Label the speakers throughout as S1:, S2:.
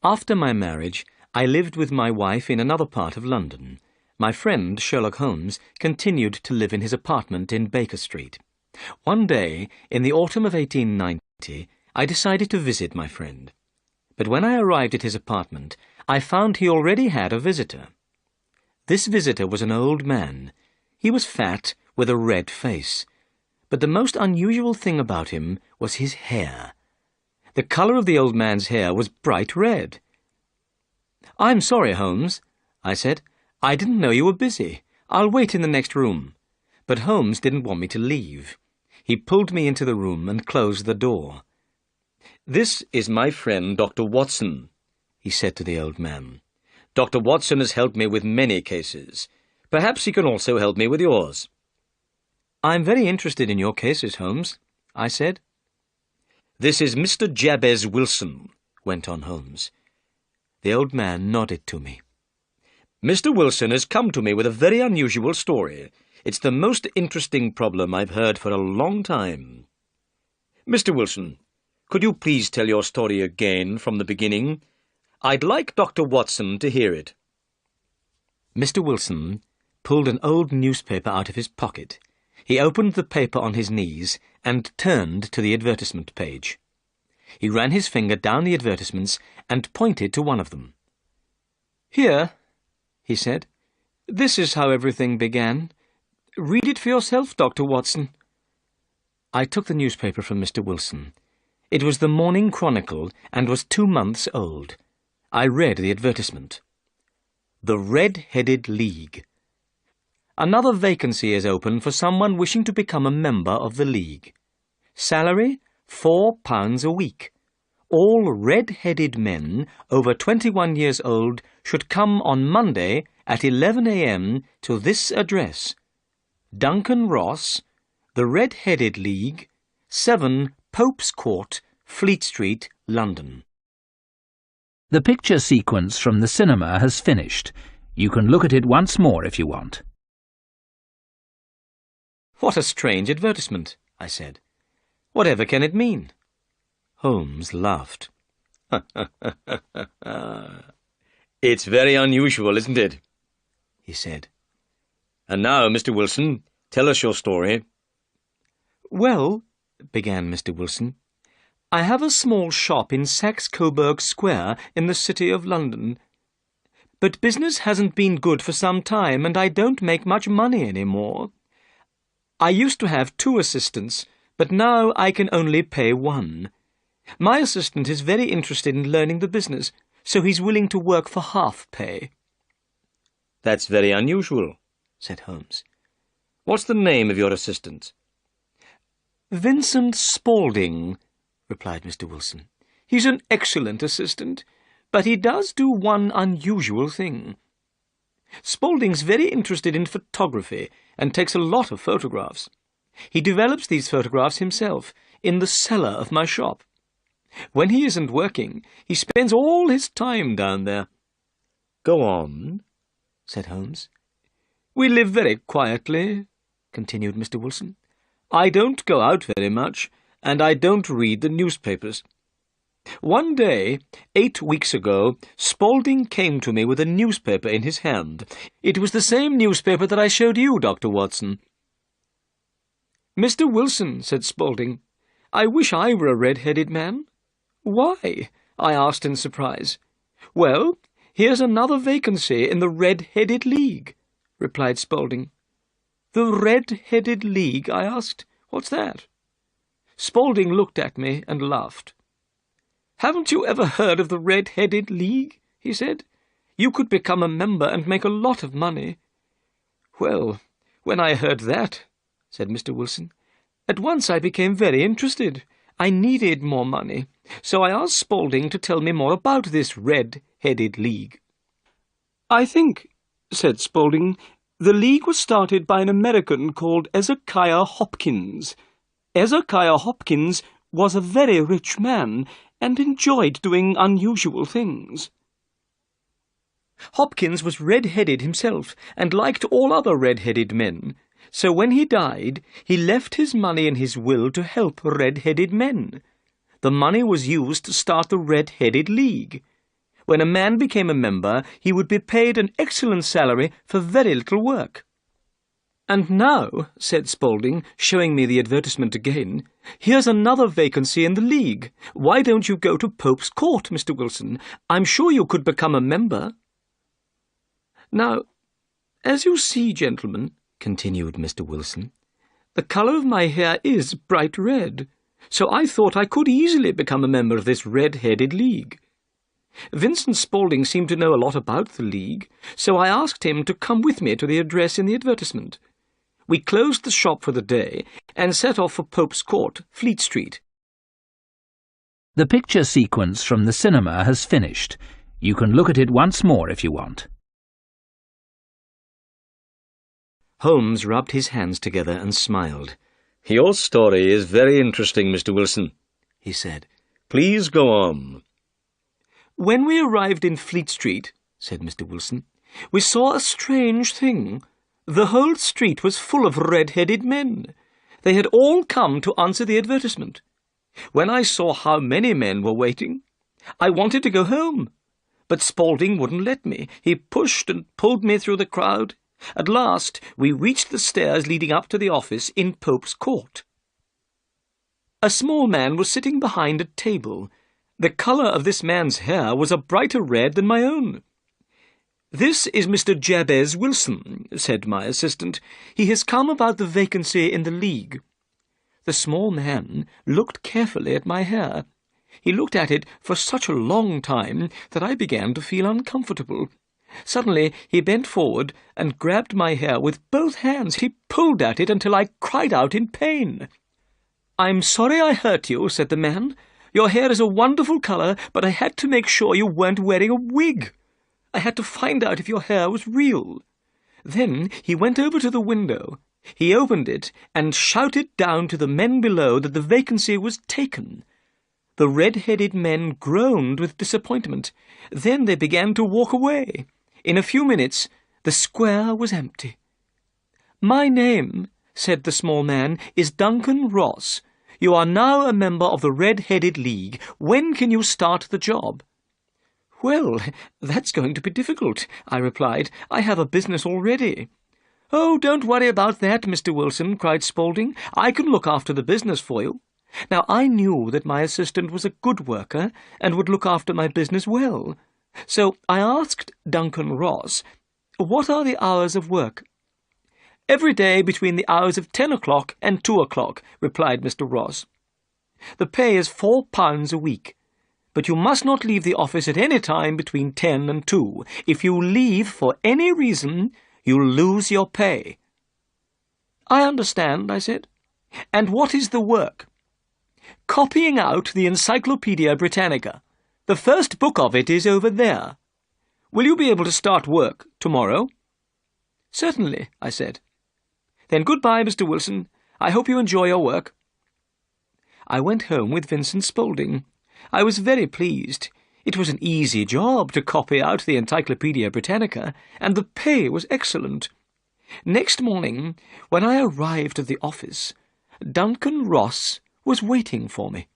S1: After my marriage, I lived with my wife in another part of London. My friend, Sherlock Holmes, continued to live in his apartment in Baker Street. One day, in the autumn of 1890, I decided to visit my friend. But when I arrived at his apartment, I found he already had a visitor. This visitor was an old man. He was fat, with a red face. But the most unusual thing about him was his hair. The colour of the old man's hair was bright red. "I'm sorry, Holmes," I said. "I didn't know you were busy. I'll wait in the next room." But Holmes didn't want me to leave. He pulled me into the room and closed the door. "This is my friend, Dr. Watson," he said to the old man. "Dr. Watson has helped me with many cases. Perhaps he can also help me with yours." "I'm very interested in your cases, Holmes," I said. "This is Mr. Jabez Wilson," went on Holmes. The old man nodded to me. "Mr. Wilson has come to me with a very unusual story. It's the most interesting problem I've heard for a long time. Mr. Wilson, could you please tell your story again from the beginning? I'd like Dr. Watson to hear it." Mr. Wilson pulled an old newspaper out of his pocket. He opened the paper on his knees and turned to the advertisement page. He ran his finger down the advertisements and pointed to one of them. "Here," he said. "This is how everything began. Read it for yourself, Dr. Watson." I took the newspaper from Mr. Wilson. It was the Morning Chronicle and was 2 months old. I read the advertisement. "The Red-Headed League. Another vacancy is open for someone wishing to become a member of the League. Salary, £4 a week. All red-headed men over 21 years old should come on Monday at 11 a.m. to this address: Duncan Ross, The Red-Headed League, 7 Pope's Court, Fleet Street, London."
S2: The picture sequence from the cinema has finished. You can look at it once more if you want.
S1: "What a strange advertisement," I said. "Whatever can it mean?" Holmes laughed. "It's very unusual, isn't it?" he said. "And now, Mr. Wilson, tell us your story." "Well," began Mr. Wilson, "I have a small shop in Saxe-Coburg Square in the City of London. But business hasn't been good for some time, and I don't make much money any more. I used to have 2 assistants, but now I can only pay 1. My assistant is very interested in learning the business, so he's willing to work for half pay." "That's very unusual," said Holmes. "What's the name of your assistant?" "Vincent Spaulding," replied Mr. Wilson. "He's an excellent assistant, but he does do one unusual thing. Spaulding's very interested in photography and takes a lot of photographs. He develops these photographs himself in the cellar of my shop. When he isn't working, he spends all his time down there." "Go on," said Holmes. "We live very quietly," continued Mr. Wilson. "I don't go out very much, and I don't read the newspapers. One day, 8 weeks ago, Spaulding came to me with a newspaper in his hand. It was the same newspaper that I showed you, Dr. Watson. "Mr. Wilson," said Spaulding, "I wish I were a red-headed man." "Why?" I asked in surprise. "Well, here's another vacancy in the Red-Headed League," replied Spaulding. "The Red-Headed League?" I asked. "What's that?" Spaulding looked at me and laughed. "Haven't you ever heard of the Red-Headed League?" he said. "You could become a member and make a lot of money." "Well, when I heard that," said Mr. Wilson, "at once I became very interested. I needed more money, so I asked Spaulding to tell me more about this Red-Headed League. "I think," said Spaulding, "the League was started by an American called Ezekiah Hopkins. Ezekiah Hopkins was a very rich man and enjoyed doing unusual things. Hopkins was red-headed himself and liked all other red-headed men, so when he died, he left his money in his will to help red-headed men. The money was used to start the Red-Headed League. When a man became a member, he would be paid an excellent salary for very little work. "And now," said Spaulding, showing me the advertisement again, "here's another vacancy in the League. Why don't you go to Pope's Court, Mr. Wilson? I'm sure you could become a member." "Now, as you see, gentlemen," continued Mr. Wilson, "the colour of my hair is bright red, so I thought I could easily become a member of this red-headed League. Vincent Spaulding seemed to know a lot about the League, so I asked him to come with me to the address in the advertisement. We closed the shop for the day and set off for Pope's Court, Fleet Street."
S2: The picture sequence from the cinema has finished. You can look at it once more if you want.
S1: Holmes rubbed his hands together and smiled. "Your story is very interesting, Mr. Wilson," he said. "Please go on." "When we arrived in Fleet Street," said Mr. Wilson, "we saw a strange thing. The whole street was full of red-headed men. They had all come to answer the advertisement. When I saw how many men were waiting, I wanted to go home, but Spaulding wouldn't let me. He pushed and pulled me through the crowd. At last, we reached the stairs leading up to the office in Pope's Court. A small man was sitting behind a table. The colour of this man's hair was a brighter red than my own. 'This is Mr. Jabez Wilson,' said my assistant. 'He has come about the vacancy in the League.' The small man looked carefully at my hair. He looked at it for such a long time that I began to feel uncomfortable. Suddenly he bent forward and grabbed my hair with both hands. He pulled at it until I cried out in pain. 'I'm sorry I hurt you,' said the man. 'Your hair is a wonderful colour, but I had to make sure you weren't wearing a wig. I had to find out if your hair was real.' Then he went over to the window. He opened it and shouted down to the men below that the vacancy was taken. The red-headed men groaned with disappointment. Then they began to walk away. In a few minutes, the square was empty. 'My name,' said the small man, "is Duncan Ross. You are now a member of the Red-Headed League. When can you start the job?' 'Well, that's going to be difficult,' I replied. 'I have a business already.' 'Oh, don't worry about that, Mr. Wilson,' cried Spaulding. 'I can look after the business for you.' Now, I knew that my assistant was a good worker and would look after my business well. So I asked Duncan Ross, 'What are the hours of work?' 'Every day between the hours of 10 o'clock and 2 o'clock,' replied Mr. Ross. 'The pay is £4 a week. But you must not leave the office at any time between 10 and 2. If you leave for any reason, you'll lose your pay.' 'I understand,' I said. 'And what is the work?' 'Copying out the Encyclopaedia Britannica. The first book of it is over there. Will you be able to start work tomorrow?' 'Certainly,' I said. 'Then goodbye, Mr. Wilson. I hope you enjoy your work.' I went home with Vincent Spaulding. I was very pleased. It was an easy job to copy out the Encyclopaedia Britannica, and the pay was excellent. Next morning, when I arrived at the office, Duncan Ross was waiting for me.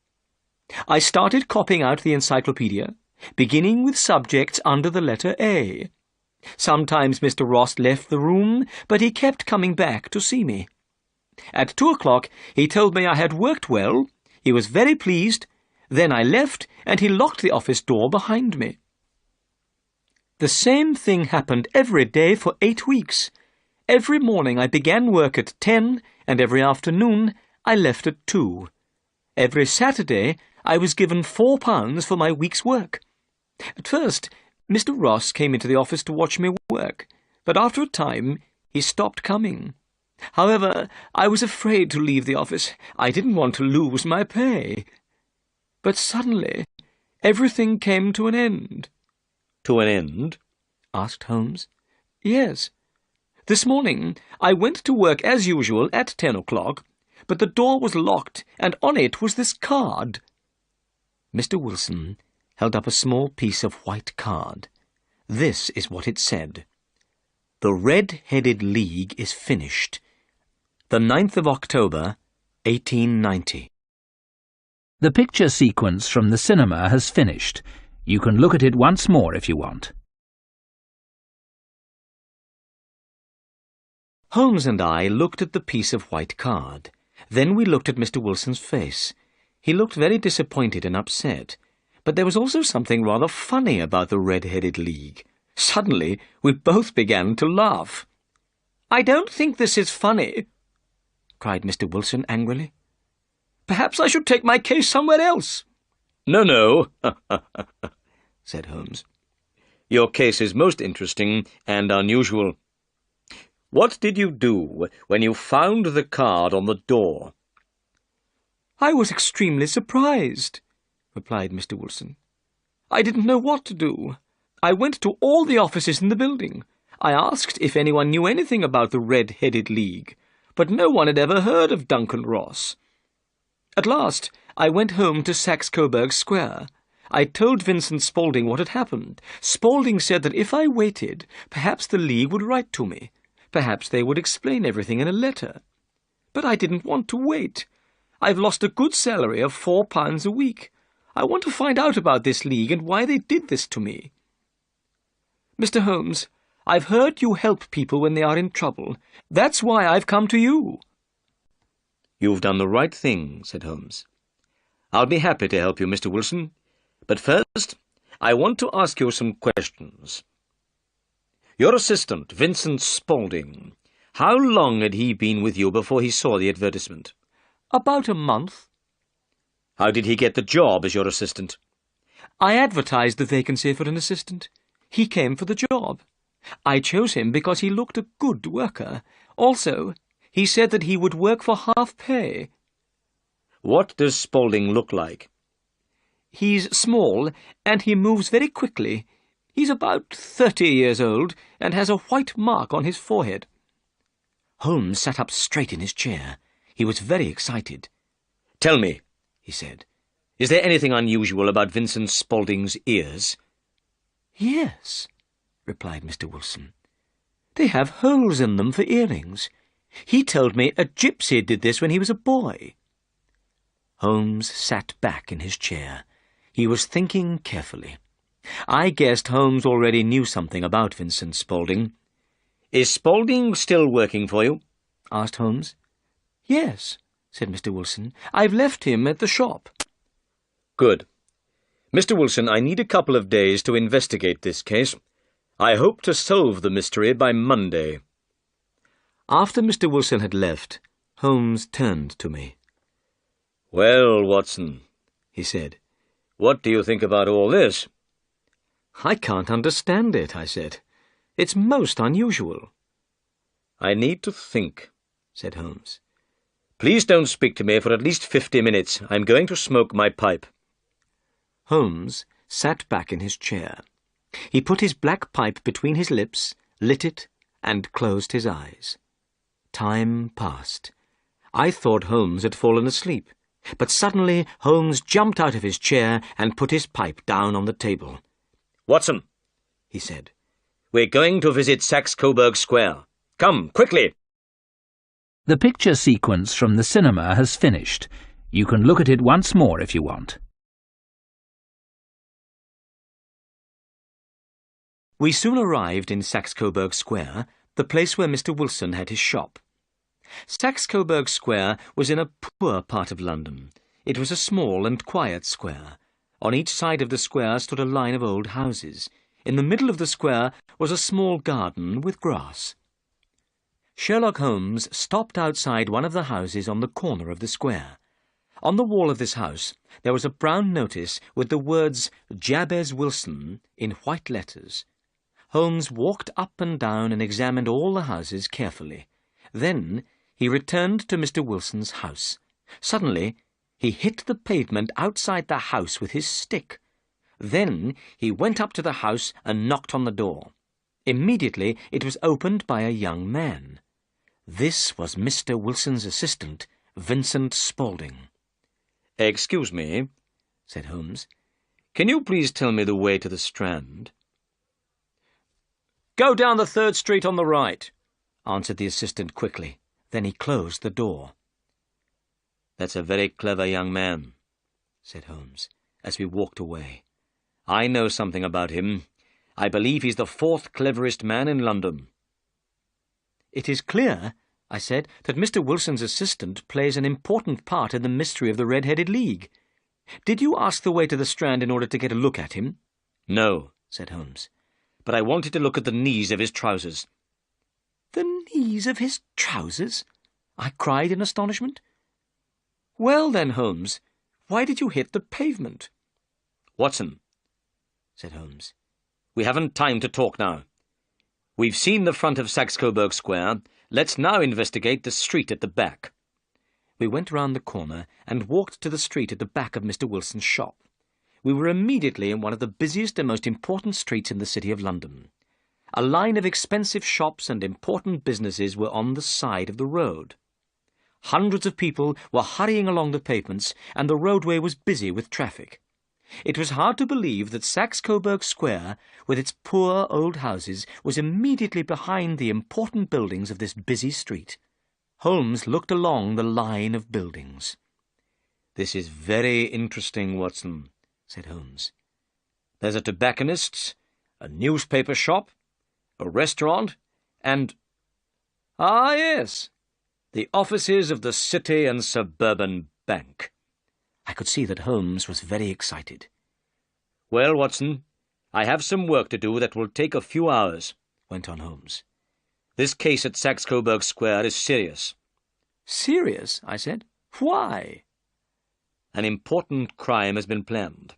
S1: I started copying out the encyclopedia, beginning with subjects under the letter A. Sometimes Mr. Ross left the room, but he kept coming back to see me. At 2 o'clock he told me I had worked well. He was very pleased. Then I left, and he locked the office door behind me. The same thing happened every day for 8 weeks. Every morning I began work at 10, and every afternoon I left at 2. Every Saturday I was given £4 for my week's work. At first, Mr. Ross came into the office to watch me work, but after a time he stopped coming. However, I was afraid to leave the office. I didn't want to lose my pay. But suddenly, everything came to an end. 'To an end?' asked Holmes. 'Yes. This morning I went to work as usual at 10 o'clock, but the door was locked, and on it was this card.' Mr. Wilson held up a small piece of white card. This is what it said. 'The Red-Headed League is finished. The 9th of October, 1890.
S2: The picture sequence from the cinema has finished. You can look at it once more if you want.
S1: Holmes and I looked at the piece of white card. Then we looked at Mr. Wilson's face. He looked very disappointed and upset. But there was also something rather funny about the Red-Headed League. Suddenly, we both began to laugh. "I don't think this is funny," cried Mr. Wilson angrily. "Perhaps I should take my case somewhere else." "No," said Holmes. "Your case is most interesting and unusual. What did you do when you found the card on the door?" "I was extremely surprised," replied Mr. Wilson. "I didn't know what to do. I went to all the offices in the building. I asked if anyone knew anything about the Red-Headed League, but no one had ever heard of Duncan Ross. At last, I went home to Saxe-Coburg Square. I told Vincent Spaulding what had happened. Spaulding said that if I waited, perhaps the League would write to me. Perhaps they would explain everything in a letter. But I didn't want to wait. I've lost a good salary of £4 a week. I want to find out about this League and why they did this to me. Mr. Holmes, I've heard you help people when they are in trouble. That's why I've come to you." "You've done the right thing," said Holmes. "I'll be happy to help you, Mr. Wilson. But first, I want to ask you some questions. Your assistant, Vincent Spaulding, how long had he been with you before he saw the advertisement?" "About a month." "How did he get the job as your assistant?" "I advertised the vacancy for an assistant. He came for the job. I chose him because he looked a good worker. Also, he said that he would work for half pay." "What does Spaulding look like?" "He's small, and he moves very quickly. He's about 30 years old, and has a white mark on his forehead." Holmes sat up straight in his chair. He was very excited. "Tell me," he said, "is there anything unusual about Vincent Spaulding's ears?" "Yes," replied Mr. Wilson. "They have holes in them for earrings. He told me a gypsy did this when he was a boy." Holmes sat back in his chair. He was thinking carefully. I guessed Holmes already knew something about Vincent Spaulding. "Is Spaulding still working for you?" asked Holmes. "Yes," said Mr. Wilson. "I've left him at the shop." "Good. Mr. Wilson, I need a couple of days to investigate this case. I hope to solve the mystery by Monday." After Mr. Wilson had left, Holmes turned to me. "Well, Watson," he said, "what do you think about all this?" "I can't understand it," I said. "It's most unusual." "I need to think," said Holmes. "Please don't speak to me for at least 50 minutes. I'm going to smoke my pipe." Holmes sat back in his chair. He put his black pipe between his lips, lit it, and closed his eyes. Time passed. I thought Holmes had fallen asleep, but suddenly Holmes jumped out of his chair and put his pipe down on the table. "Watson," he said, "we're going to visit Saxe-Coburg Square. Come, quickly!"
S2: The picture sequence from the cinema has finished. You can look at it once more if you want.
S1: We soon arrived in Saxe-Coburg Square, the place where Mr. Wilson had his shop. Saxe-Coburg Square was in a poor part of London. It was a small and quiet square. On each side of the square stood a line of old houses. In the middle of the square was a small garden with grass. Sherlock Holmes stopped outside one of the houses on the corner of the square. On the wall of this house there was a brown notice with the words Jabez Wilson in white letters. Holmes walked up and down and examined all the houses carefully. Then he returned to Mr. Wilson's house. Suddenly he hit the pavement outside the house with his stick. Then he went up to the house and knocked on the door. Immediately it was opened by a young man. This was Mr. Wilson's assistant, Vincent Spaulding. "Excuse me," said Holmes. "Can you please tell me the way to the Strand?" "Go down the 3rd Street on the right," answered the assistant quickly. Then he closed the door. "That's a very clever young man," said Holmes, as we walked away. I know something about him. I believe he's the fourth cleverest man in London. It is clear, I said, that Mr. Wilson's assistant plays an important part in the mystery of the Red-Headed League. Did you ask the way to the Strand in order to get a look at him? No, said Holmes, but I wanted to look at the knees of his trousers. The knees of his trousers? I cried in astonishment. Well then, Holmes, why did you hit the pavement? Watson, said Holmes, we haven't time to talk now. We've seen the front of Saxe-Coburg Square. Let's now investigate the street at the back. We went round the corner and walked to the street at the back of Mr. Wilson's shop. We were immediately in one of the busiest and most important streets in the City of London. A line of expensive shops and important businesses were on the side of the road. Hundreds of people were hurrying along the pavements, and the roadway was busy with traffic. It was hard to believe that Saxe-Coburg Square, with its poor old houses, was immediately behind the important buildings of this busy street. Holmes looked along the line of buildings. "This is very interesting, Watson," said Holmes. "There's a tobacconist's, a newspaper shop, a restaurant, and— ah, yes, the offices of the City and Suburban Bank." I could see that Holmes was very excited. "Well, Watson, I have some work to do that will take a few hours," went on Holmes. "This case at Saxe-Coburg Square is serious." "Serious?" I said. "Why?" "An important crime has been planned.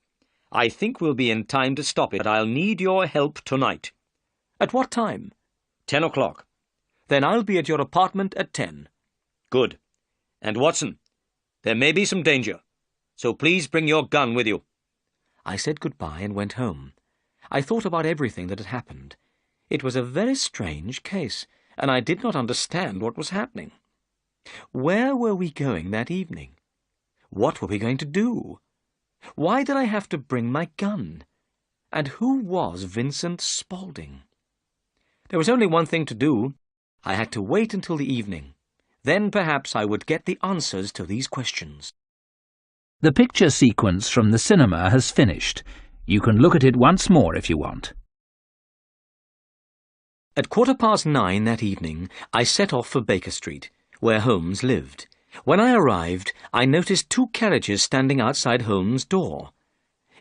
S1: I think we'll be in time to stop it, but I'll need your help tonight." "At what time?" 10 o'clock. "Then I'll be at your apartment at 10. "Good. And, Watson, there may be some danger, so please bring your gun with you." I said goodbye and went home. I thought about everything that had happened. It was a very strange case, and I did not understand what was happening. Where were we going that evening? What were we going to do? Why did I have to bring my gun? And who was Vincent Spaulding? There was only one thing to do. I had to wait until the evening. Then perhaps I would get the answers to these questions.
S2: The picture sequence from the cinema has finished. You can look at it once more if you want.
S1: At 9:15 that evening, I set off for Baker Street, where Holmes lived. When I arrived, I noticed 2 carriages standing outside Holmes' door.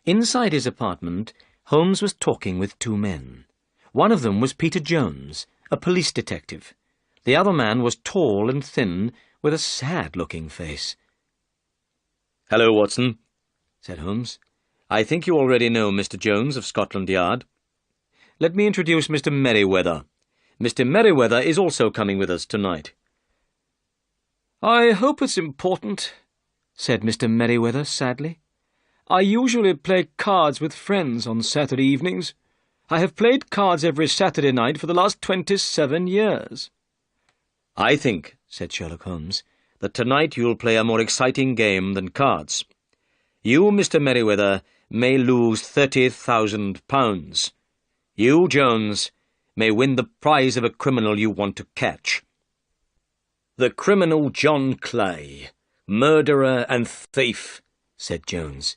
S1: Inside his apartment, Holmes was talking with 2 men. One of them was Peter Jones, a police detective. The other man was tall and thin, with a sad-looking face. "Hello, Watson," said Holmes. "I think you already know Mr. Jones of Scotland Yard. Let me introduce Mr. Merryweather. Mr. Merryweather is also coming with us tonight." "I hope it's important," said Mr. Merryweather sadly. "I usually play cards with friends on Saturday evenings. I have played cards every Saturday night for the last 27 years. "I think," said Sherlock Holmes, "that tonight you'll play a more exciting game than cards. You, Mr. Merryweather, may lose £30,000. You, Jones, may win the prize of a criminal you want to catch." "The criminal John Clay, murderer and thief," said Jones.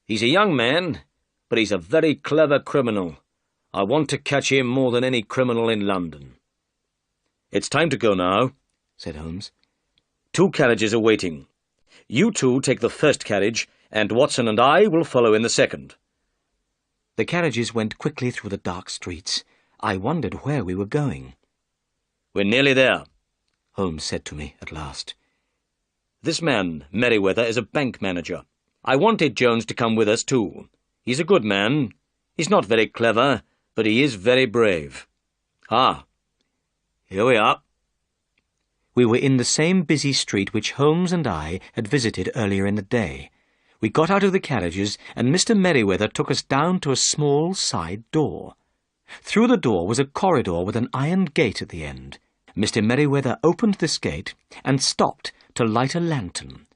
S1: "He's a young man, but he's a very clever criminal. I want to catch him more than any criminal in London." "It's time to go now," said Holmes. 2 carriages are waiting. You 2 take the first carriage, and Watson and I will follow in the second." The carriages went quickly through the dark streets. I wondered where we were going. "We're nearly there," Holmes said to me at last. "This man, Merryweather, is a bank manager. I wanted Jones to come with us too. He's a good man. He's not very clever, but he is very brave. Ah, here we are." We were in the same busy street which Holmes and I had visited earlier in the day. We got out of the carriages, and Mr. Merryweather took us down to a small side door. Through the door was a corridor with an iron gate at the end. Mr. Merryweather opened this gate and stopped to light a lantern.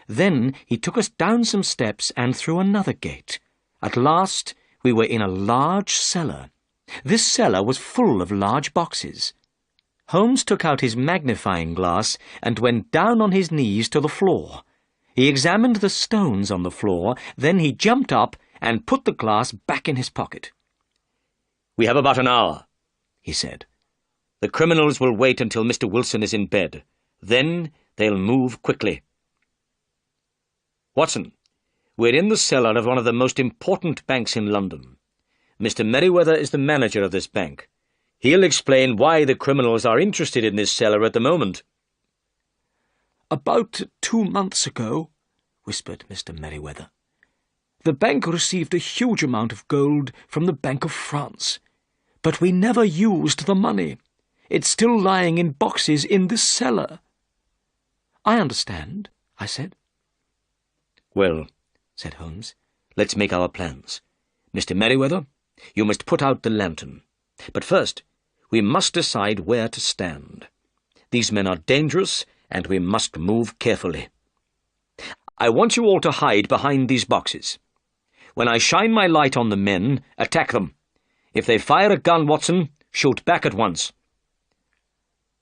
S1: Then he took us down some steps and through another gate. At last we were in a large cellar. This cellar was full of large boxes. Holmes took out his magnifying glass and went down on his knees to the floor. He examined the stones on the floor, then he jumped up and put the glass back in his pocket. "We have about an hour," he said. "The criminals will wait until Mr. Wilson is in bed. Then they'll move quickly. Watson, we're in the cellar of one of the most important banks in London. Mr. Merriweather is the manager of this bank. He'll explain why the criminals are interested in this cellar at the moment."
S3: "About 2 months ago," whispered Mr. Merriweather, "the bank received a huge amount of gold from the Bank of France. But we never used the money. It's still lying in boxes in this cellar." "I understand," I said.
S1: "Well," said Holmes, "let's make our plans. Mr. Merriweather, you must put out the lantern. But first, we must decide where to stand. These men are dangerous, and we must move carefully. I want you all to hide behind these boxes. When I shine my light on the men, attack them. If they fire a gun, Watson, shoot back at once."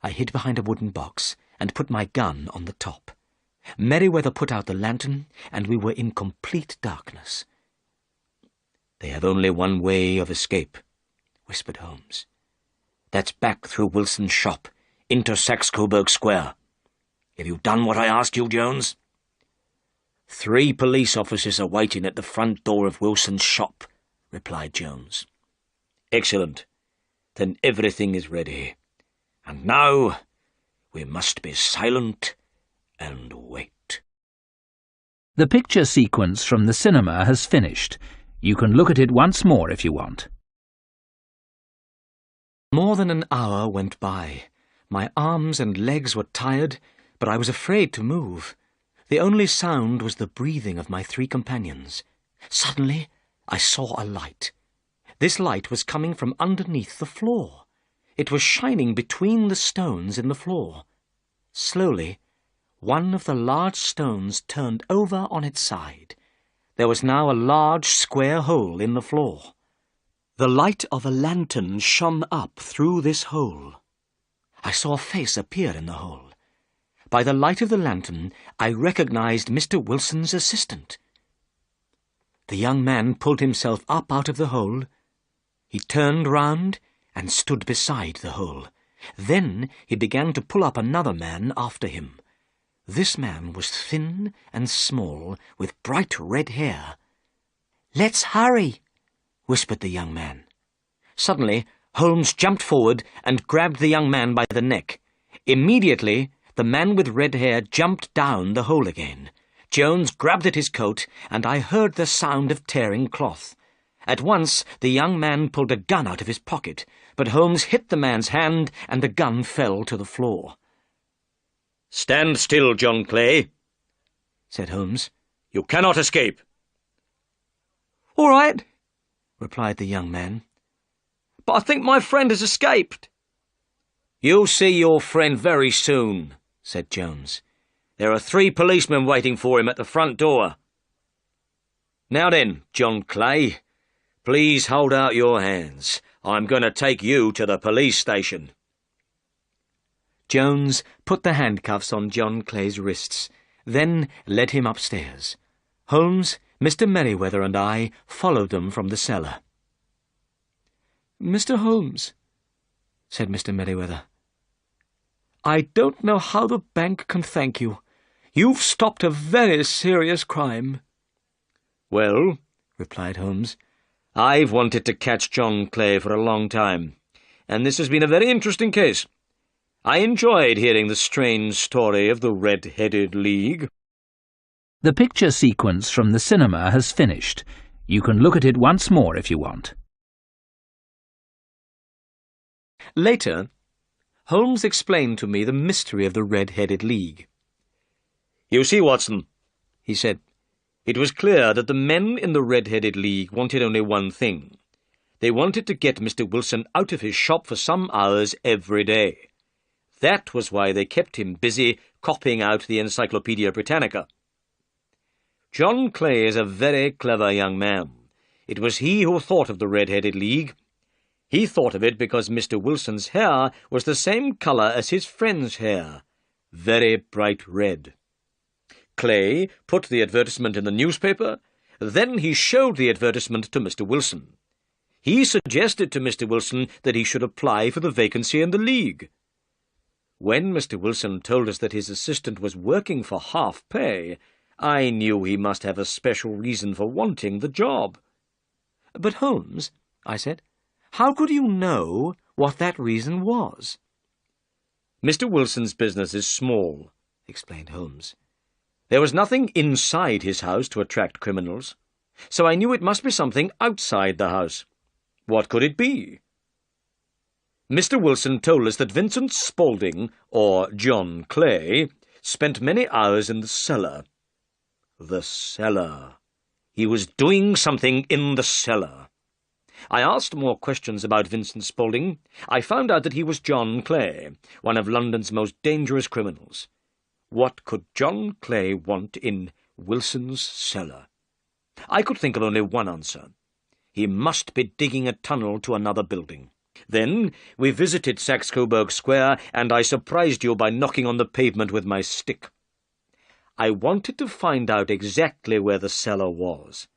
S3: I hid behind a wooden box and put my gun on the top. Merriweather put out the lantern, and we were in complete darkness.
S1: "They have only one way of escape," whispered Holmes. "That's back through Wilson's shop, into Saxe-Coburg Square. Have you done what I asked you, Jones?" "3 police officers are waiting at the front door of Wilson's shop," replied Jones. "Excellent. Then everything is ready. And now we must be silent and wait."
S2: The picture sequence from the cinema has finished. You can look at it once more if you want.
S3: More than an hour went by. My arms and legs were tired, but I was afraid to move. The only sound was the breathing of my 3 companions. Suddenly, I saw a light. This light was coming from underneath the floor. It was shining between the stones in the floor. Slowly, one of the large stones turned over on its side. There was now a large square hole in the floor. The light of a lantern shone up through this hole. I saw a face appear in the hole. By the light of the lantern, I recognized Mr. Wilson's assistant. The young man pulled himself up out of the hole. He turned round and stood beside the hole. Then he began to pull up another man after him. This man was thin and small, with bright red hair. "Let's hurry," whispered the young man. Suddenly, Holmes jumped forward and grabbed the young man by the neck. Immediately, the man with red hair jumped down the hole again. Jones grabbed at his coat, and I heard the sound of tearing cloth. At once, the young man pulled a gun out of his pocket, but Holmes hit the man's hand, and the gun fell to the floor.
S1: "Stand still, John Clay,"
S3: said Holmes.
S1: "You cannot escape."
S3: "All right," replied the young man. "But I think my friend has escaped."
S1: "You'll see your friend very soon," said Jones. "There are 3 policemen waiting for him at the front door. Now then, John Clay, please hold out your hands. I'm going to take you to the police station."
S3: Jones put the handcuffs on John Clay's wrists, then led him upstairs. Holmes, Mr. Merriweather, and I followed them from the cellar. "Mr. Holmes," said Mr. Merriweather, "I don't know how the bank can thank you. You've stopped a very serious crime."
S1: "Well," replied Holmes, "I've wanted to catch John Clay for a long time, and this has been a very interesting case. I enjoyed hearing the strange story of the Red-Headed League."
S2: The picture sequence from the cinema has finished. You can look at it once more if you want.
S3: Later, Holmes explained to me the mystery of the Red-Headed League.
S1: "You see, Watson," he said, "it was clear that the men in the Red-Headed League wanted only one thing. They wanted to get Mr. Wilson out of his shop for some hours every day. That was why they kept him busy copying out the Encyclopaedia Britannica. John Clay is a very clever young man. It was he who thought of the Red-Headed League. He thought of it because Mr. Wilson's hair was the same colour as his friend's hair, very bright red. Clay put the advertisement in the newspaper,
S3: Then he showed the advertisement to Mr. Wilson. He suggested to Mr. Wilson that he should apply for the vacancy in the League. When Mr. Wilson told us that his assistant was working for half pay, I knew he must have a special reason for wanting the job.
S1: "But, Holmes," I said, "how could you know what that reason was?"
S3: "Mr. Wilson's business is small," explained Holmes. "There was nothing inside his house to attract criminals, so I knew it must be something outside the house. What could it be? Mr. Wilson told us that Vincent Spaulding, or John Clay, spent many hours in the cellar. The cellar. He was doing something in the cellar. I asked more questions about Vincent Spaulding. I found out that he was John Clay, one of London's most dangerous criminals. What could John Clay want in Wilson's cellar? I could think of only one answer. He must be digging a tunnel to another building. Then we visited Saxe-Coburg Square, and I surprised you by knocking on the pavement with my stick. I wanted to find out exactly where the cellar was.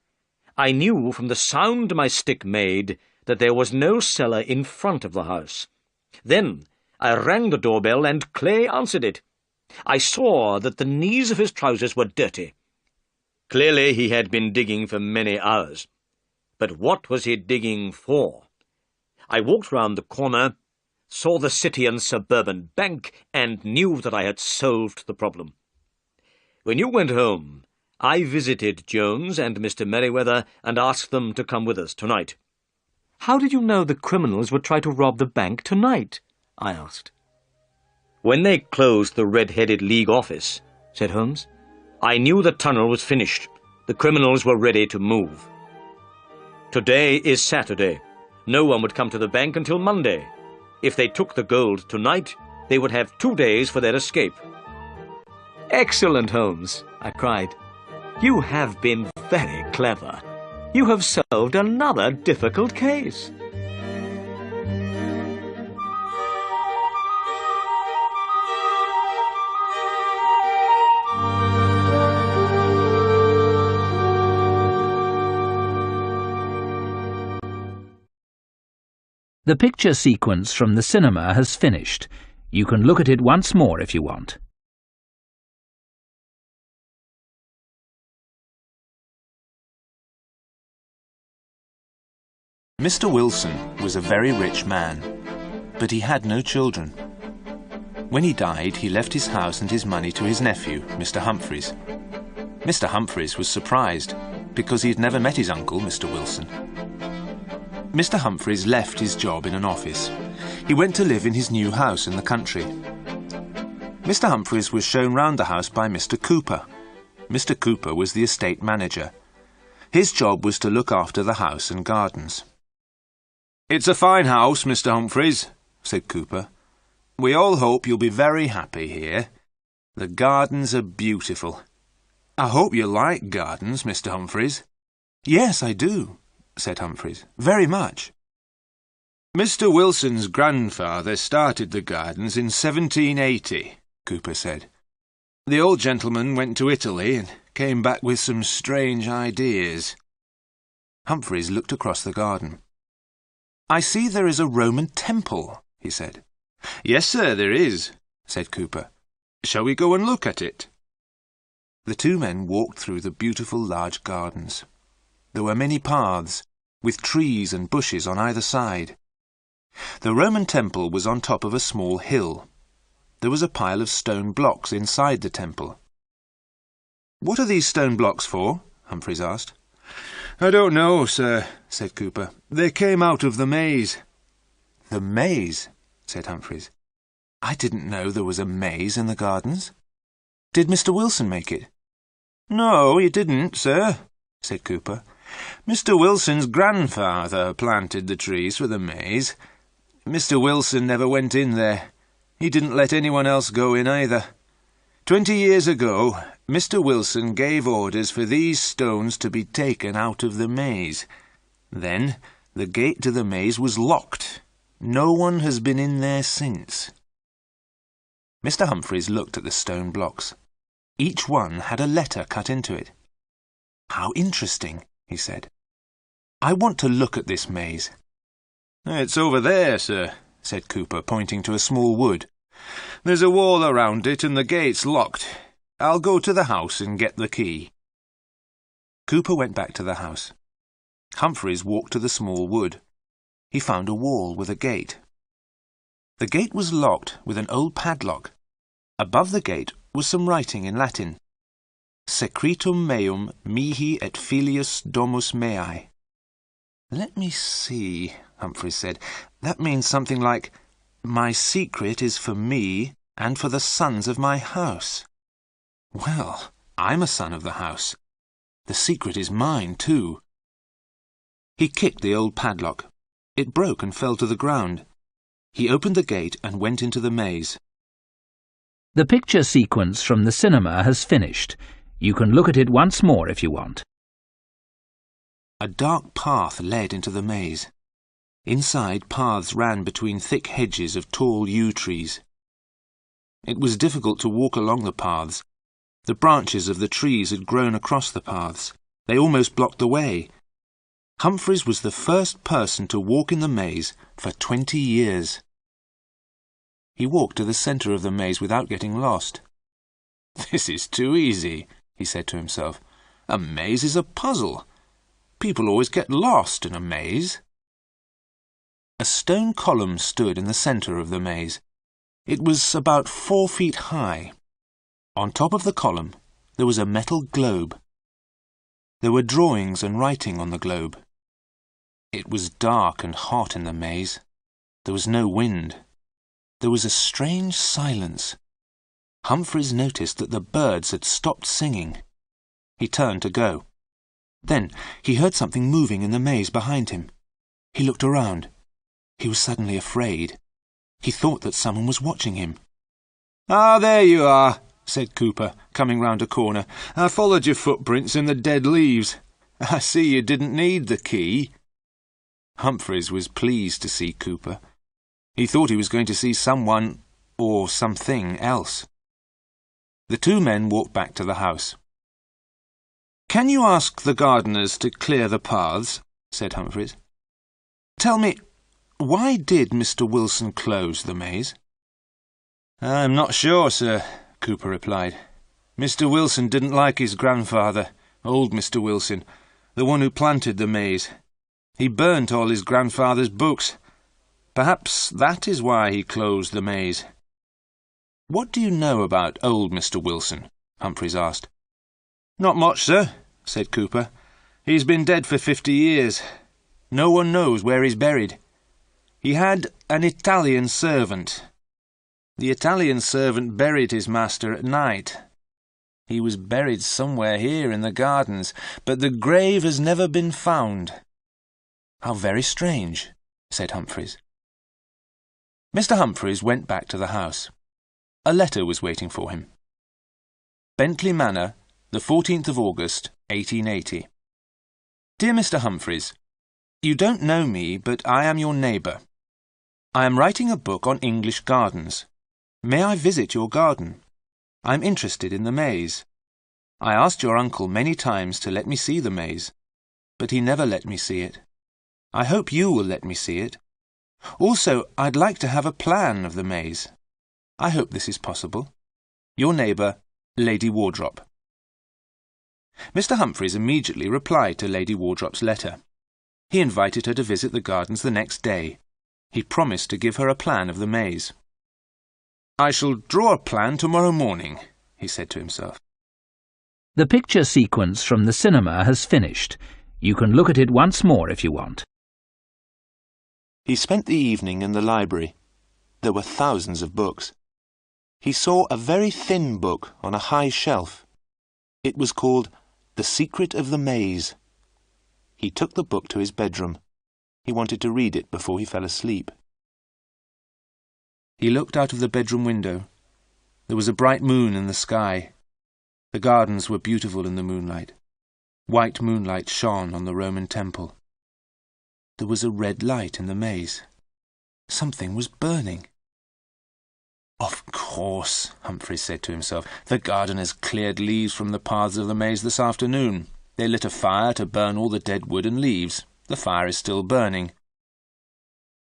S3: I knew from the sound my stick made that there was no cellar in front of the house. Then I rang the doorbell, and Clay answered it. I saw that the knees of his trousers were dirty. Clearly he had been digging for many hours. But what was he digging for? I walked round the corner, saw the City and Suburban Bank, and knew that I had solved the problem. When you went home, I visited Jones and Mr. Merriweather and asked them to come with us tonight.
S1: "How did you know the criminals would try to rob the bank tonight?" I asked.
S3: "When they closed the Red-Headed League office," said Holmes, "I knew the tunnel was finished. The criminals were ready to move. Today is Saturday. No one would come to the bank until Monday. If they took the gold tonight, they would have 2 days for their escape."
S1: "Excellent, Holmes," I cried. "You have been very clever. You have solved another difficult case."
S2: The picture sequence from the cinema has finished. You can look at it once more if you want.
S4: Mr. Wilson was a very rich man, but he had no children. When he died, he left his house and his money to his nephew, Mr. Humphreys. Mr. Humphreys was surprised, because he had never met his uncle, Mr. Wilson. Mr. Humphreys left his job in an office. He went to live in his new house in the country. Mr. Humphreys was shown round the house by Mr. Cooper. Mr. Cooper was the estate manager. His job was to look after the house and gardens. "It's a fine house, Mr. Humphreys," said Cooper. "We all hope you'll be very happy here. The gardens are beautiful. I hope you like gardens, Mr. Humphreys." "Yes, I do," said Humphreys. "Very much." "Mr. Wilson's grandfather started the gardens in 1780, Cooper said. "The old gentleman went to Italy and came back with some strange ideas." Humphreys looked across the garden. "I see there is a Roman temple," he said. "Yes, sir, there is," said Cooper. "Shall we go and look at it?" The two men walked through the beautiful large gardens. There were many paths, with trees and bushes on either side. The Roman temple was on top of a small hill. There was a pile of stone blocks inside the temple. "What are these stone blocks for?" Humphreys asked. "I don't know, sir," said Cooper. "They came out of the maze." "The maze?" said Humphreys. "I didn't know there was a maze in the gardens. Did Mr. Wilson make it?" "No, he didn't, sir," said Cooper. "Mr. Wilson's grandfather planted the trees for the maze. Mr. Wilson never went in there. He didn't let anyone else go in either. 20 years ago, Mr. Wilson gave orders for these stones to be taken out of the maze. Then the gate to the maze was locked. No one has been in there since." Mr. Humphreys looked at the stone blocks. Each one had a letter cut into it. "How interesting," he said. "I want to look at this maze." "It's over there, sir," said Cooper, pointing to a small wood. "There's a wall around it and the gate's locked. I'll go to the house and get the key." Cooper went back to the house. Humphreys walked to the small wood. He found a wall with a gate. The gate was locked with an old padlock. Above the gate was some writing in Latin. Secretum meum mihi et filius domus mei. "Let me see," Humphreys said. "That means something like, 'My secret is for me and for the sons of my house.' Well, I'm a son of the house. The secret is mine, too." He kicked the old padlock. It broke and fell to the ground. He opened the gate and went into the maze.
S2: The picture sequence from the cinema has finished. You can look at it once more if you want.
S4: A dark path led into the maze. Inside, paths ran between thick hedges of tall yew trees. It was difficult to walk along the paths. The branches of the trees had grown across the paths. They almost blocked the way. Humphreys was the first person to walk in the maze for 20 years. He walked to the centre of the maze without getting lost. "This is too easy," he said to himself. "A maze is a puzzle. People always get lost in a maze." A stone column stood in the centre of the maze. It was about 4 feet high. On top of the column there was a metal globe. There were drawings and writing on the globe. It was dark and hot in the maze. There was no wind. There was a strange silence. Humphreys noticed that the birds had stopped singing. He turned to go. Then he heard something moving in the maze behind him. He looked around. He was suddenly afraid. He thought that someone was watching him. "Ah, there you are," said Cooper, coming round a corner. "I followed your footprints in the dead leaves. I see you didn't need the key." Humphreys was pleased to see Cooper. He thought he was going to see someone or something else. The two men walked back to the house. "Can you ask the gardeners to clear the paths?" said Humphreys. "Tell me, why did Mr. Wilson close the maze?" "I'm not sure, sir," Cooper replied. "Mr. Wilson didn't like his grandfather, old Mr. Wilson, the one who planted the maze. He burnt all his grandfather's books. Perhaps that is why he closed the maze." "What do you know about old Mr. Wilson?" Humphreys asked. "Not much, sir," said Cooper. "He's been dead for 50 years. No one knows where he's buried. He had an Italian servant. The Italian servant buried his master at night. He was buried somewhere here in the gardens, but the grave has never been found." "How very strange," said Humphreys. Mr. Humphreys went back to the house. A letter was waiting for him. Bentley Manor, the 14th of August, 1880. Dear Mr. Humphreys, you don't know me, but I am your neighbour. I am writing a book on English gardens. May I visit your garden? I am interested in the maze. I asked your uncle many times to let me see the maze, but he never let me see it. I hope you will let me see it. Also, I'd like to have a plan of the maze. I hope this is possible. Your neighbour, Lady Wardrop. Mr. Humphreys immediately replied to Lady Wardrop's letter. He invited her to visit the gardens the next day. He promised to give her a plan of the maze. "I shall draw a plan tomorrow morning," he said to himself.
S2: The picture sequence from the cinema has finished. You can look at it once more if you want.
S4: He spent the evening in the library. There were thousands of books. He saw a very thin book on a high shelf. It was called The Secret of the Maze. He took the book to his bedroom. He wanted to read it before he fell asleep. He looked out of the bedroom window. There was a bright moon in the sky. The gardens were beautiful in the moonlight. White moonlight shone on the Roman temple. There was a red light in the maze. Something was burning. "Of course," Humphreys said to himself, "the gardeners cleared leaves from the paths of the maze this afternoon. They lit a fire to burn all the dead wood and leaves. The fire is still burning.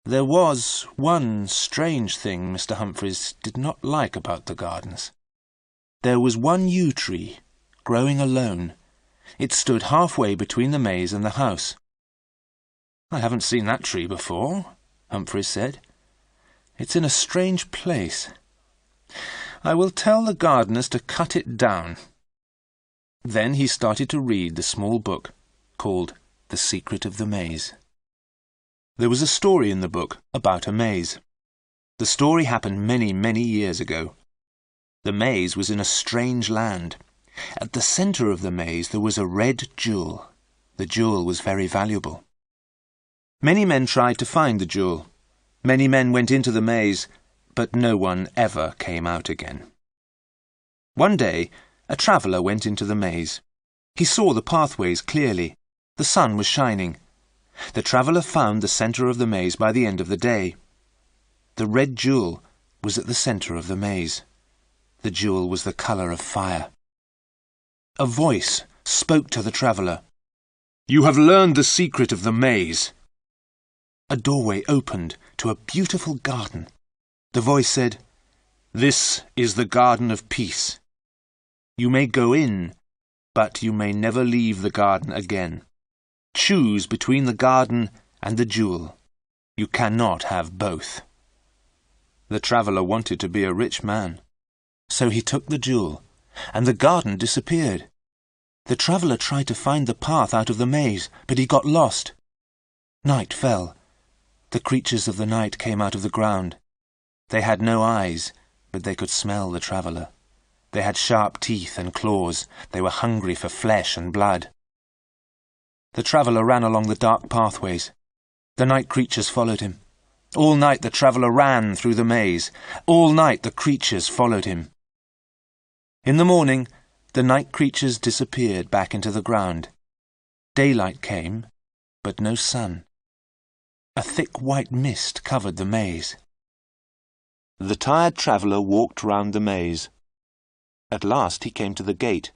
S4: There was one strange thing Mr. Humphreys did not like about the gardens. There was one yew tree, growing alone. It stood halfway between the maze and the house. "I haven't seen that tree before," Humphreys said. "It's in a strange place. I will tell the gardeners to cut it down." Then he started to read the small book called The Secret of the Maze. There was a story in the book about a maze. The story happened many, many years ago. The maze was in a strange land. At the centre of the maze there was a red jewel. The jewel was very valuable. Many men tried to find the jewel. Many men went into the maze, but no one ever came out again. One day, a traveller went into the maze. He saw the pathways clearly. The sun was shining. The traveller found the centre of the maze by the end of the day. The red jewel was at the centre of the maze. The jewel was the colour of fire. A voice spoke to the traveller. "You have learned the secret of the maze." A doorway opened to a beautiful garden. The voice said, "This is the garden of peace. You may go in, but you may never leave the garden again. Choose between the garden and the jewel. You cannot have both." The traveller wanted to be a rich man, so he took the jewel, and the garden disappeared. The traveller tried to find the path out of the maze, but he got lost. Night fell. The creatures of the night came out of the ground. They had no eyes, but they could smell the traveller. They had sharp teeth and claws. They were hungry for flesh and blood. The traveller ran along the dark pathways. The night creatures followed him. All night the traveller ran through the maze. All night the creatures followed him. In the morning, the night creatures disappeared back into the ground. Daylight came, but no sun. A thick white mist covered the maze. The tired traveller walked round the maze. At last he came to the gate.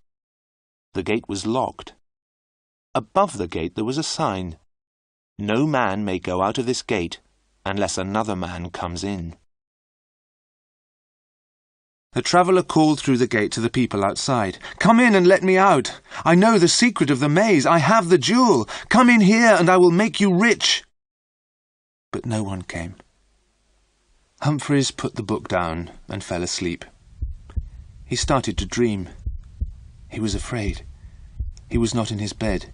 S4: The gate was locked. Above the gate there was a sign. "No man may go out of this gate unless another man comes in." The traveller called through the gate to the people outside. "Come in and let me out. I know the secret of the maze. I have the jewel. Come in here and I will make you rich." But no one came. Humphreys put the book down and fell asleep. He started to dream. He was afraid. He was not in his bed.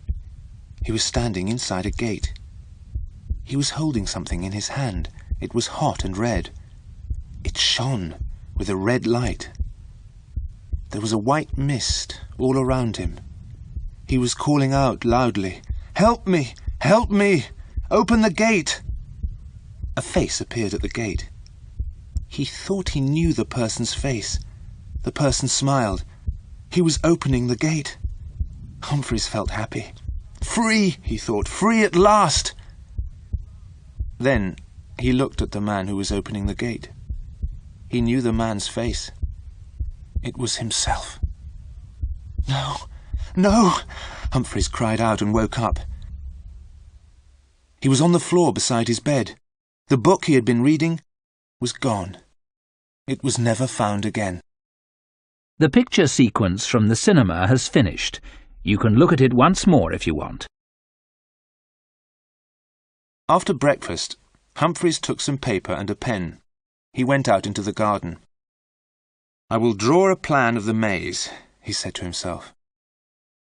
S4: He was standing inside a gate. He was holding something in his hand. It was hot and red. It shone with a red light. There was a white mist all around him. He was calling out loudly, "Help me! Help me! Open the gate!" A face appeared at the gate. He thought he knew the person's face. The person smiled. He was opening the gate. Humphreys felt happy. "Free," he thought, "free at last." Then he looked at the man who was opening the gate. He knew the man's face. It was himself. "No, no!" Humphreys cried out and woke up. He was on the floor beside his bed. The book he had been reading was gone. It was never found again.
S2: The picture sequence from the cinema has finished. You can look at it once more if you want.
S4: After breakfast, Humphreys took some paper and a pen. He went out into the garden. "I will draw a plan of the maze," he said to himself.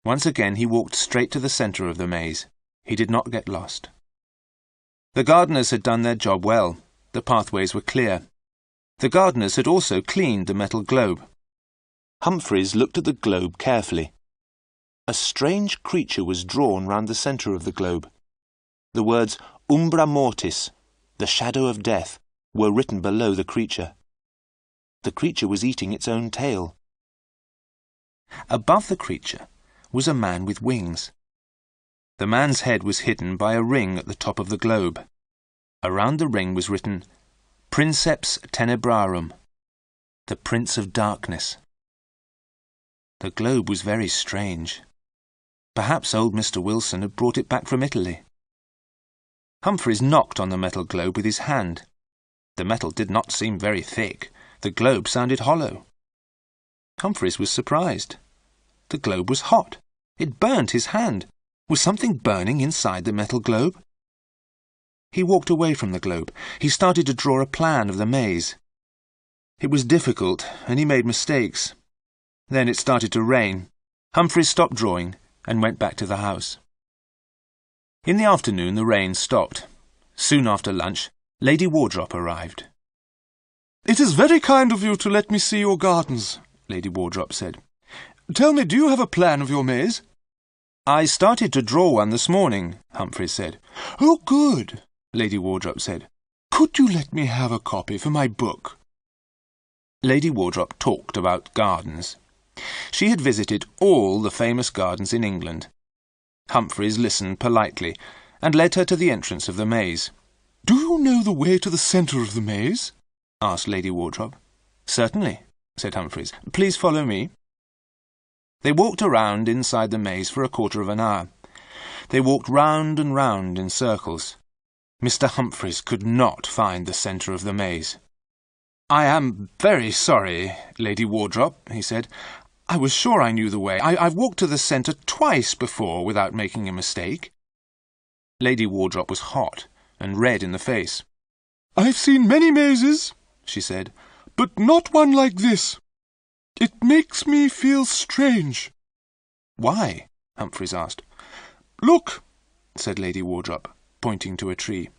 S4: Once again he walked straight to the centre of the maze. He did not get lost. The gardeners had done their job well. The pathways were clear. The gardeners had also cleaned the metal globe. Humphreys looked at the globe carefully. A strange creature was drawn round the centre of the globe. The words Umbra Mortis, the shadow of death, were written below the creature. The creature was eating its own tail. Above the creature was a man with wings. The man's head was hidden by a ring at the top of the globe. Around the ring was written, Princeps Tenebrarum, the Prince of Darkness. The globe was very strange. Perhaps old Mr. Wilson had brought it back from Italy. Humphreys knocked on the metal globe with his hand. The metal did not seem very thick. The globe sounded hollow. Humphreys was surprised. The globe was hot. It burnt his hand. Was something burning inside the metal globe? He walked away from the globe. He started to draw a plan of the maze. It was difficult, and he made mistakes. Then it started to rain. Humphreys stopped drawing and went back to the house. In the afternoon the rain stopped. Soon after lunch, Lady Wardrop arrived.
S5: "It is very kind of you to let me see your gardens," Lady Wardrop said. "Tell me, do you have a plan of your maze?"
S4: "I started to draw one this morning," Humphreys said.
S5: "Oh, good," Lady Wardrop said. "Could you let me have a copy for my book?"
S4: Lady Wardrop talked about gardens. She had visited all the famous gardens in England. Humphreys listened politely and led her to the entrance of the maze.
S5: "Do you know the way to the centre of the maze?"
S4: asked Lady Wardrop. "Certainly," said Humphreys. "Please follow me." They walked around inside the maze for a quarter of an hour. They walked round and round in circles. Mr. Humphreys could not find the centre of the maze. "I am very sorry, Lady Wardrop," he said. "I was sure I knew the way. I've walked to the centre twice before without making a mistake." Lady Wardrop was hot and red in the face.
S5: "I've seen many mazes," she said, "but not one like this. It makes me feel strange."
S4: "Why?" Humphreys asked.
S5: "Look," said Lady Wardrop, pointing to a tree.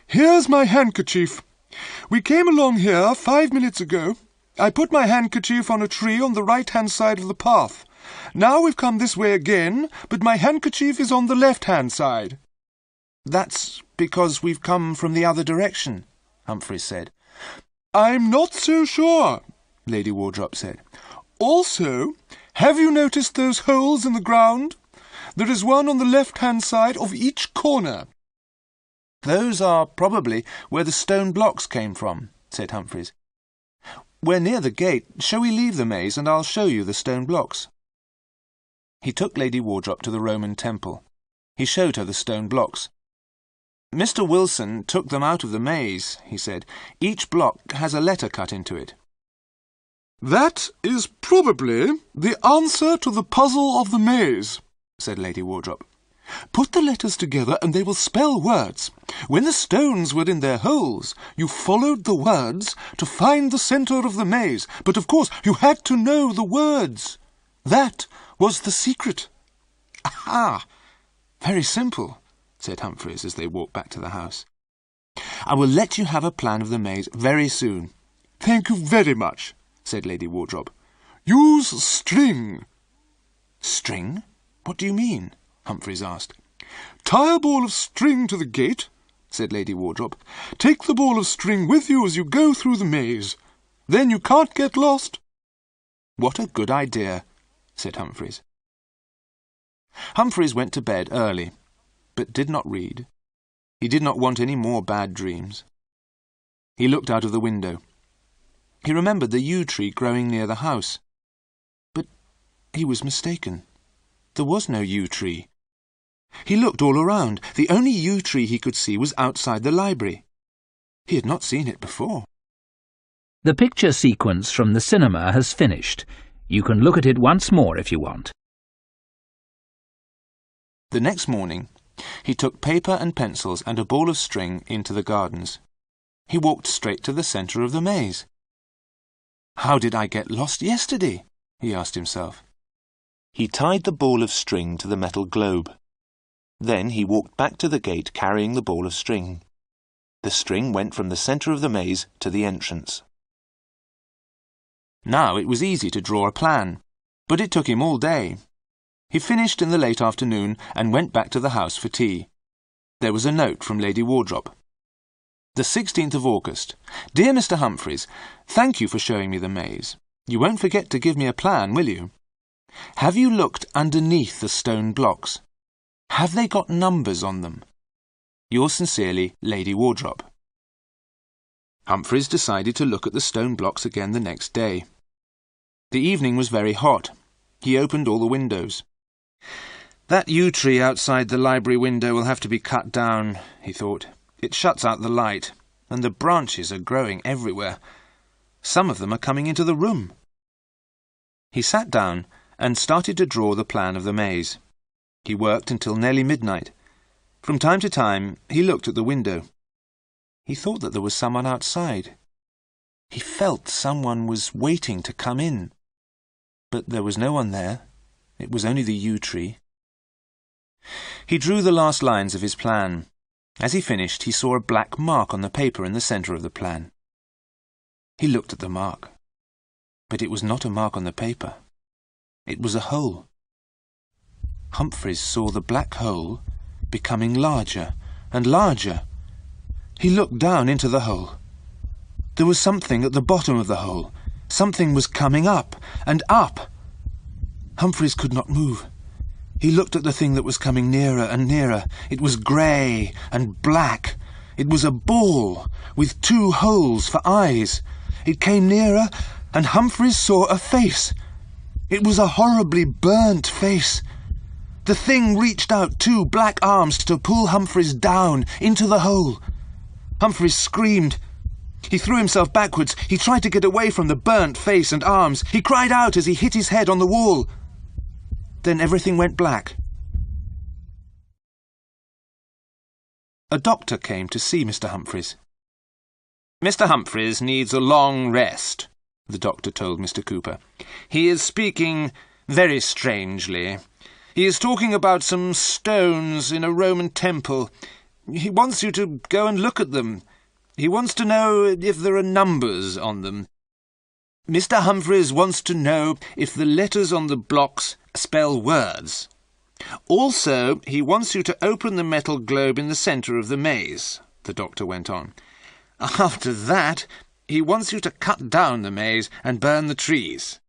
S5: "Here's my handkerchief. We came along here 5 minutes ago. I put my handkerchief on a tree on the right-hand side of the path. Now we've come this way again, but my handkerchief is on the left-hand side."
S4: "That's because we've come from the other direction," Humphreys said.
S5: "I'm not so sure," Lady Wardrop said. "Also, have you noticed those holes in the ground? There is one on the left-hand side of each corner."
S4: "Those are probably where the stone blocks came from," said Humphreys. "We're near the gate. Shall we leave the maze and I'll show you the stone blocks?" He took Lady Wardrop to the Roman temple. He showed her the stone blocks. "Mr. Wilson took them out of the maze," he said. "Each block has a letter cut into it."
S5: "That is probably the answer to the puzzle of the maze," said Lady Wardrop. "Put the letters together and they will spell words. When the stones were in their holes, you followed the words to find the centre of the maze. But of course you had to know the words. That was the secret."
S4: "Aha! Very simple," said Humphreys as they walked back to the house. "I will let you have a plan of the maze very soon."
S5: "Thank you very much," said Lady Wardrop. "Use string."
S4: "String? What do you mean?" Humphreys asked.
S5: "Tie a ball of string to the gate," said Lady Wardrop. "Take the ball of string with you as you go through the maze. Then you can't get lost."
S4: "What a good idea," said Humphreys. Humphreys went to bed early, but did not read. He did not want any more bad dreams. He looked out of the window. He remembered the yew tree growing near the house. But he was mistaken. There was no yew tree. He looked all around. The only yew tree he could see was outside the library. He had not seen it before.
S2: The picture sequence from the cinema has finished. You can look at it once more if you want.
S4: The next morning, he took paper and pencils and a ball of string into the gardens. He walked straight to the centre of the maze. "How did I get lost yesterday?" he asked himself. He tied the ball of string to the metal globe. Then he walked back to the gate carrying the ball of string. The string went from the centre of the maze to the entrance. Now it was easy to draw a plan, but it took him all day. He finished in the late afternoon and went back to the house for tea. There was a note from Lady Wardrop. The 16th of August. Dear Mr. Humphreys, thank you for showing me the maze. You won't forget to give me a plan, will you? Have you looked underneath the stone blocks? Have they got numbers on them? Yours sincerely, Lady Wardrop. Humphreys decided to look at the stone blocks again the next day. The evening was very hot. He opened all the windows. That yew tree outside the library window will have to be cut down, he thought. It shuts out the light, and the branches are growing everywhere. Some of them are coming into the room. He sat down and started to draw the plan of the maze. He worked until nearly midnight. From time to time, he looked at the window. He thought that there was someone outside. He felt someone was waiting to come in. But there was no one there. It was only the yew tree. He drew the last lines of his plan. As he finished, he saw a black mark on the paper in the centre of the plan. He looked at the mark. But it was not a mark on the paper. It was a hole. Humphreys saw the black hole becoming larger and larger. He looked down into the hole. There was something at the bottom of the hole. Something was coming up and up. Humphreys could not move. He looked at the thing that was coming nearer and nearer. It was grey and black. It was a ball with 2 holes for eyes. It came nearer, and Humphreys saw a face. It was a horribly burnt face. The thing reached out 2 black arms to pull Humphreys down into the hole. Humphreys screamed. He threw himself backwards. He tried to get away from the burnt face and arms. He cried out as he hit his head on the wall. Then everything went black. A doctor came to see Mr. Humphreys. "Mr. Humphreys needs a long rest," the doctor told Mr. Cooper. "He is speaking very strangely. He is talking about some stones in a Roman temple. He wants you to go and look at them. He wants to know if there are numbers on them. Mr. Humphreys wants to know if the letters on the blocks spell words. Also, he wants you to open the metal globe in the centre of the maze," the doctor went on. "After that, he wants you to cut down the maze and burn the trees."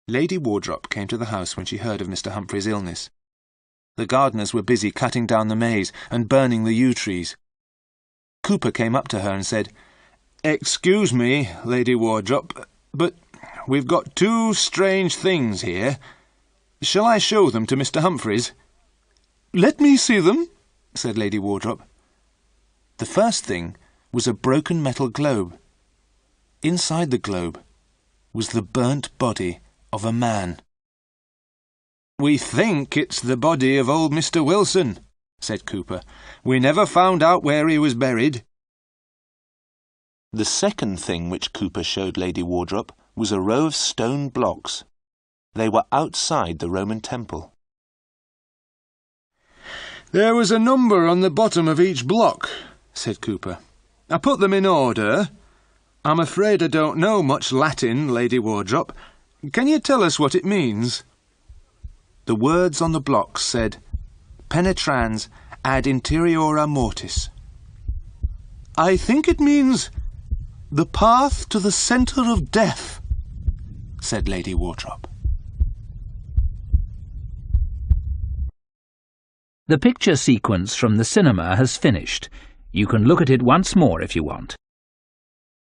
S4: Lady Wardrop came to the house when she heard of Mr. Humphreys' illness. The gardeners were busy cutting down the maze and burning the yew trees. Cooper came up to her and said, "Excuse me, Lady Wardrop, but we've got 2 strange things here. Shall I show them to Mr. Humphreys?" "Let me see them," said Lady Wardrop. The first thing was a broken metal globe. Inside the globe was the burnt body of a man. "We think it's the body of old Mr. Wilson," said Cooper. "We never found out where he was buried." The second thing which Cooper showed Lady Wardrop was a row of stone blocks. They were outside the Roman temple. "There was a number on the bottom of each block," said Cooper. "I put them in order. I'm afraid I don't know much Latin, Lady Wardrop. Can you tell us what it means?" The words on the blocks said, "Penetrans ad interiora mortis." "I think it means the path to the centre of death," said Lady Wardrop.
S2: The picture sequence from the cinema has finished. You can look at it once more if you want.